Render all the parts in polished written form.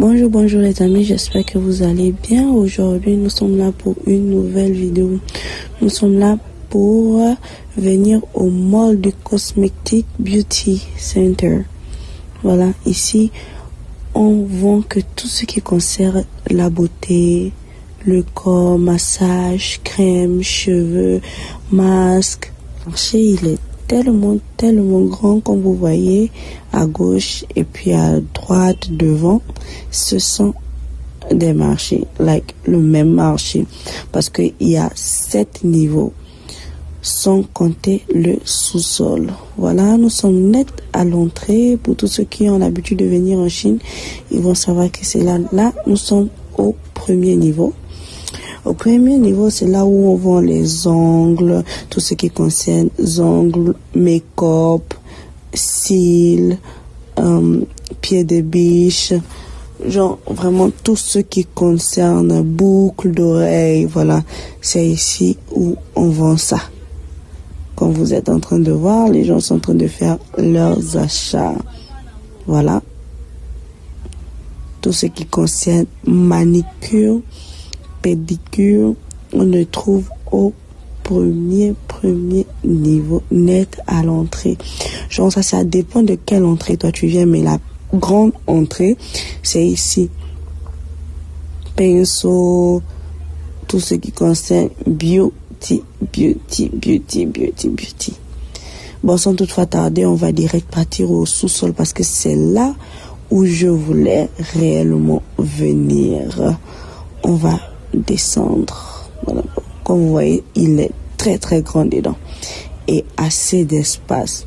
Bonjour les amis, j'espère que vous allez bien. Aujourd'hui, nous sommes là pour une nouvelle vidéo. Nous sommes là pour venir au mall du Cosmetic Beauty Center. Voilà, ici, on vend que tout ce qui concerne la beauté, le corps, massage, crème, cheveux, masque. Le marché, il est tellement grand, comme vous voyez à gauche et puis à droite devant. Ce sont des marchés, le même marché, parce qu'il y a 7 niveaux sans compter le sous-sol. Voilà, nous sommes net à l'entrée. Pour tous ceux qui ont l'habitude de venir en Chine, ils vont savoir que c'est là. Là, nous sommes au premier niveau. Au premier niveau, c'est là où on vend les ongles, tout ce qui concerne ongles, make-up, cils, pieds de biche, genre vraiment tout ce qui concerne boucles d'oreilles. Voilà, c'est ici où on vend ça. Comme vous êtes en train de voir, les gens sont en train de faire leurs achats. Voilà. Tout ce qui concerne manicure, pédicure, on le trouve au premier niveau, net à l'entrée. Genre ça dépend de quelle entrée toi tu viens, mais la grande entrée, c'est ici. Pinceau, tout ce qui concerne beauty. Bon, sans toutefois tarder, on va direct partir au sous-sol parce que c'est là où je voulais réellement venir. On va descendre. Voilà. Comme vous voyez, il est très grand dedans et assez d'espace.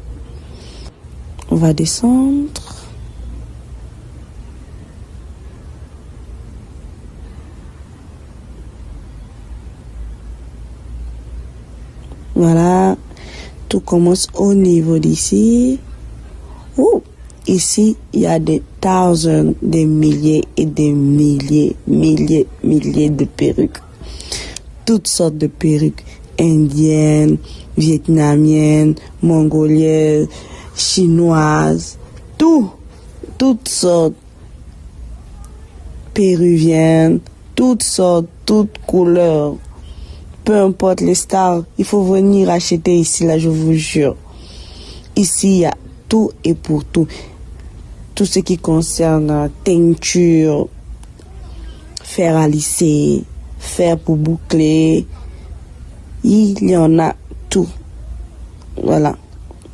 On va descendre. Voilà, tout commence au niveau d'ici. Oh, ici, il y a des milliers et des milliers de perruques. Toutes sortes de perruques, indiennes, vietnamiennes, mongoliennes, chinoises, toutes sortes, péruviennes, toutes sortes, toutes couleurs. Peu importe les stars, il faut venir acheter ici, là, je vous jure. Ici, il y a tout et pour tout. Tout ce qui concerne teinture, fer à lisser, fer pour boucler, il y en a tout. Voilà,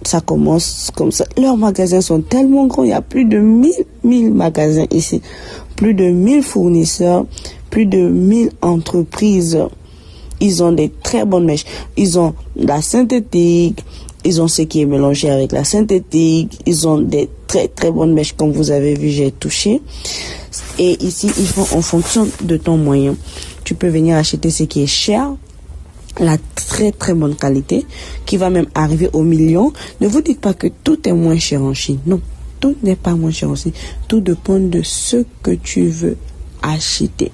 ça commence comme ça. Leurs magasins sont tellement grands, il y a plus de 1000 magasins ici. Plus de 1000 fournisseurs, plus de 1000 entreprises. Ils ont des très bonnes mèches. Ils ont la synthétique. Ils ont ce qui est mélangé avec la synthétique. Ils ont des très bonnes mèches. Comme vous avez vu, j'ai touché. Et ici, ils font en fonction de ton moyen. Tu peux venir acheter ce qui est cher. La très bonne qualité. Qui va même arriver au million. Ne vous dites pas que tout est moins cher en Chine. Non, tout n'est pas moins cher aussi. Tout dépend de ce que tu veux acheter.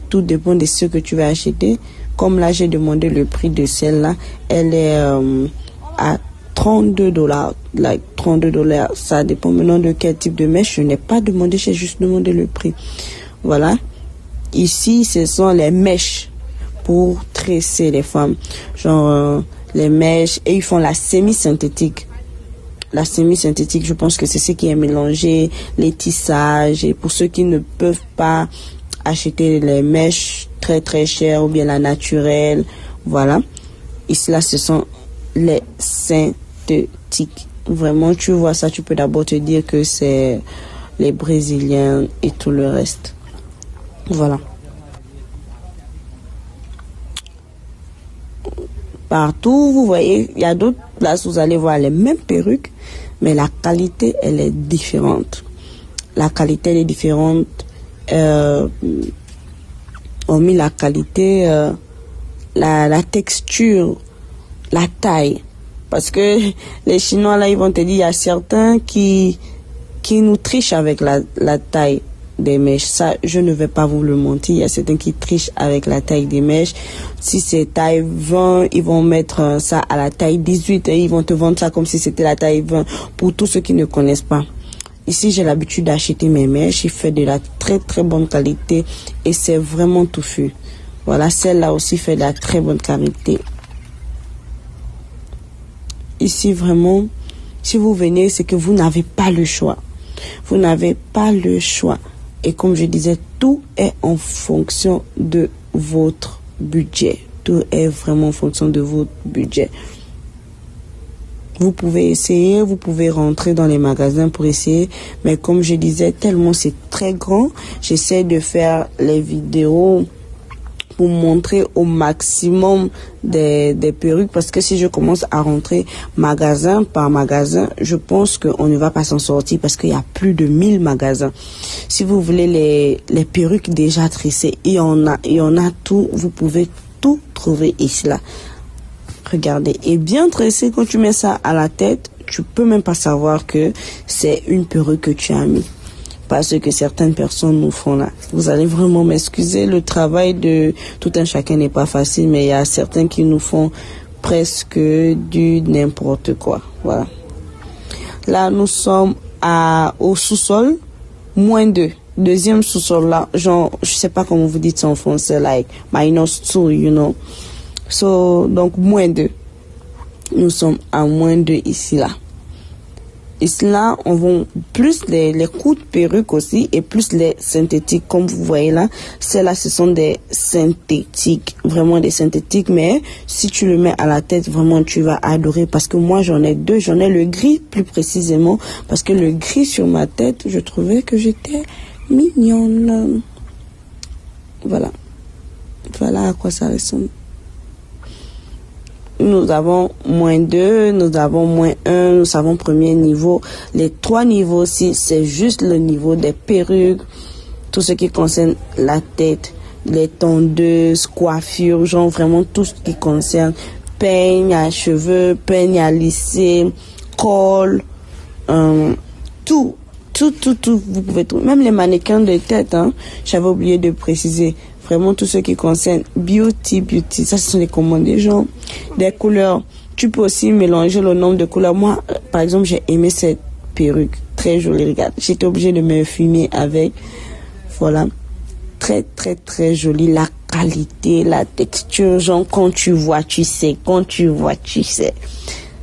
Tout dépend de ce que tu vas acheter. Comme là, j'ai demandé le prix de celle-là. Elle est à $32. $32. Ça dépend maintenant de quel type de mèche. Je n'ai pas demandé, j'ai juste demandé le prix. Voilà. Ici, ce sont les mèches pour tresser les femmes. Genre, les mèches. Et ils font la semi-synthétique. La semi-synthétique, je pense que c'est ce qui est mélangé. Les tissages. Et pour ceux qui ne peuvent pas acheter les mèches très chères ou bien la naturelle, voilà. Ici là, ce sont les synthétiques. Vraiment, tu vois ça, tu peux d'abord te dire que c'est les brésiliens et tout le reste. Voilà. Partout, vous voyez, il y a d'autres places où vous allez voir les mêmes perruques, mais la qualité, elle est différente. La qualité, elle est différente. Hormis la qualité, la texture, la taille. Parce que les Chinois, là, ils vont te dire, il y a certains qui nous trichent avec la taille des mèches. Ça, je ne vais pas vous le mentir. Il y a certains qui trichent avec la taille des mèches. Si c'est taille 20, ils vont mettre ça à la taille 18 et ils vont te vendre ça comme si c'était la taille 20. Pour tous ceux qui ne connaissent pas. Ici, j'ai l'habitude d'acheter mes mèches. Il fait de la très très bonne qualité et c'est vraiment touffu. Voilà, celle-là aussi fait de la très bonne qualité. Ici, vraiment, si vous venez, c'est que vous n'avez pas le choix. Vous n'avez pas le choix. Et comme je disais, tout est en fonction de votre budget. Tout est vraiment en fonction de votre budget. Vous pouvez essayer, vous pouvez rentrer dans les magasins pour essayer. Mais comme je disais, tellement c'est très grand, j'essaie de faire les vidéos pour montrer au maximum des perruques. Parce que si je commence à rentrer magasin par magasin, je pense qu'on ne va pas s'en sortir parce qu'il y a plus de 1000 magasins. Si vous voulez les perruques déjà tressées, il y en a tout. Vous pouvez tout trouver ici là. Regardez, et bien tressé, quand tu mets ça à la tête, tu peux même pas savoir que c'est une perruque que tu as mis. Parce que certaines personnes nous font là. Vous allez vraiment m'excuser, le travail de tout un chacun n'est pas facile, mais il y a certains qui nous font presque du n'importe quoi. Voilà. Là, nous sommes au sous-sol, -2. Deuxième sous-sol là, genre, je sais pas comment vous dites ça en français, like, -2, you know. So, donc, -2. Nous sommes à -2 ici, là. Ici, là, on vend plus les coups de perruque aussi et plus les synthétiques. Comme vous voyez là, celles-là, ce sont des synthétiques. Vraiment des synthétiques. Mais si tu le mets à la tête, vraiment, tu vas adorer. Parce que moi, j'en ai deux. J'en ai le gris, plus précisément. Parce que le gris sur ma tête, je trouvais que j'étais mignonne. Voilà. Voilà à quoi ça ressemble. Nous avons -2, nous avons -1, nous avons premier niveau. Les 3 niveaux aussi, c'est juste le niveau des perruques, tout ce qui concerne la tête, les tondeuses, coiffures, genre vraiment tout ce qui concerne peigne à cheveux, peigne à lisser, col, tout, vous pouvez trouver. Même les mannequins de tête, hein, j'avais oublié de préciser. Vraiment tout ce qui concerne beauty, ça ce sont les commandes des gens. Des couleurs, tu peux aussi mélanger le nombre de couleurs. Moi, par exemple, j'ai aimé cette perruque, très jolie, regarde. J'étais obligée de me fumer avec. Voilà, très très très jolie. La qualité, la texture, genre quand tu vois, tu sais. Quand tu vois, tu sais.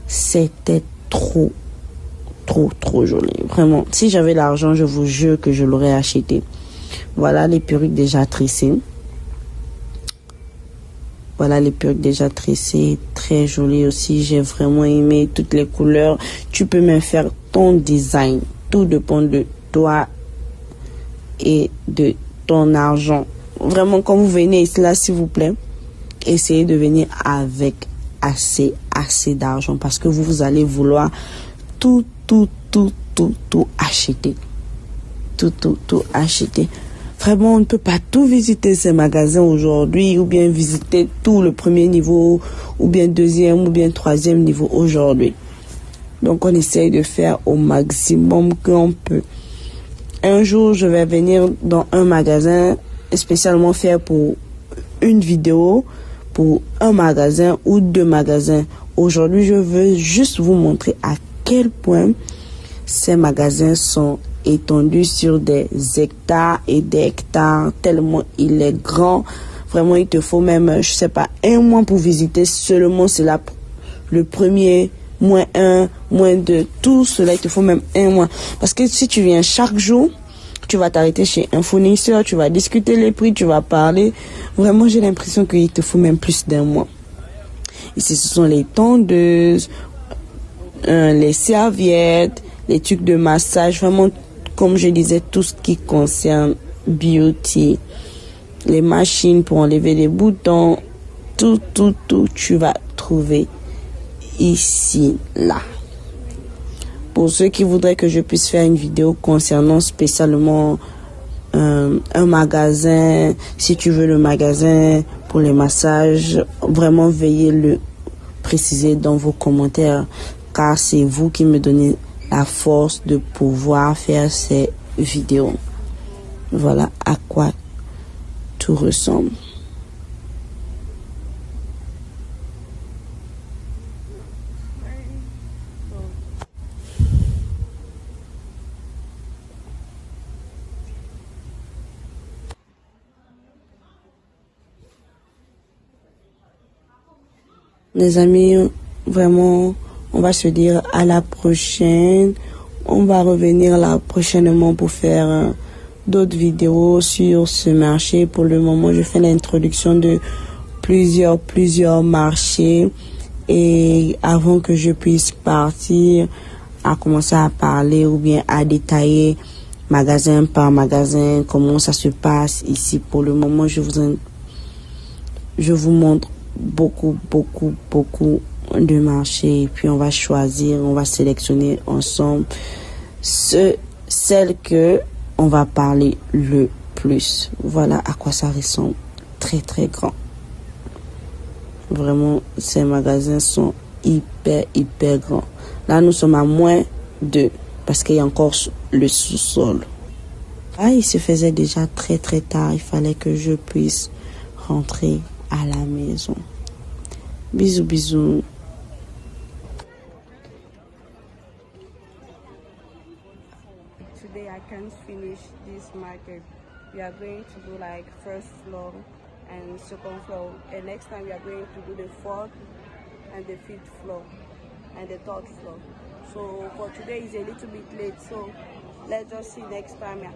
C'était trop joli. Vraiment, si j'avais l'argent, je vous jure que je l'aurais acheté. Voilà les perruques déjà tressées. Voilà les perruques déjà tressées, très jolies aussi. J'ai vraiment aimé toutes les couleurs. Tu peux même faire ton design. Tout dépend de toi et de ton argent. Vraiment, quand vous venez ici, là, s'il vous plaît, essayez de venir avec assez d'argent. Parce que vous allez vouloir tout acheter. Tout acheter. Vraiment, on ne peut pas tout visiter ces magasins aujourd'hui, ou bien visiter tout le premier niveau, ou bien deuxième, ou bien troisième niveau aujourd'hui. Donc, on essaye de faire au maximum qu'on peut. Un jour, je vais venir dans un magasin, spécialement faire pour une vidéo, pour un magasin ou 2 magasins. Aujourd'hui, je veux juste vous montrer à quel point ces magasins sont étendu sur des hectares et des hectares, tellement il est grand. Vraiment, il te faut même, je sais pas, 1 mois pour visiter seulement cela. Le premier, -1, -2, tout cela, il te faut même 1 mois. Parce que si tu viens chaque jour, tu vas t'arrêter chez un fournisseur, tu vas discuter les prix, tu vas parler. Vraiment, j'ai l'impression qu'il te faut même plus d'1 mois. Ici, ce sont les tondeuses, les serviettes, les trucs de massage, vraiment, comme je disais, tout ce qui concerne beauty, les machines pour enlever les boutons, tout, tu vas trouver ici, là. Pour ceux qui voudraient que je puisse faire une vidéo concernant spécialement un magasin, si tu veux le magasin pour les massages, vraiment veuillez le préciser dans vos commentaires, car c'est vous qui me donnez la force de pouvoir faire ces vidéos. Voilà à quoi tout ressemble. Les amis, vraiment, on va se dire à la prochaine. On va revenir là prochainement pour faire d'autres vidéos sur ce marché. Pour le moment, je fais l'introduction de plusieurs marchés. Et avant que je puisse partir, à commencer à parler ou bien à détailler magasin par magasin comment ça se passe ici. Pour le moment, je vous montre beaucoup de marchés. Et puis on va choisir, on va sélectionner ensemble celle que on va parler le plus. Voilà à quoi ça ressemble. Très grand. Vraiment, ces magasins sont hyper grands. Là, nous sommes à moins 2 parce qu'il y a encore le sous-sol. Ah, il se faisait déjà très tard. Il fallait que je puisse rentrer à la maison. Bisous. Today I can't finish this market. We are going to do like first floor and second floor, and next time we are going to do the fourth and the fifth floor and the third floor. So for today is a little bit late, so let's just see next time.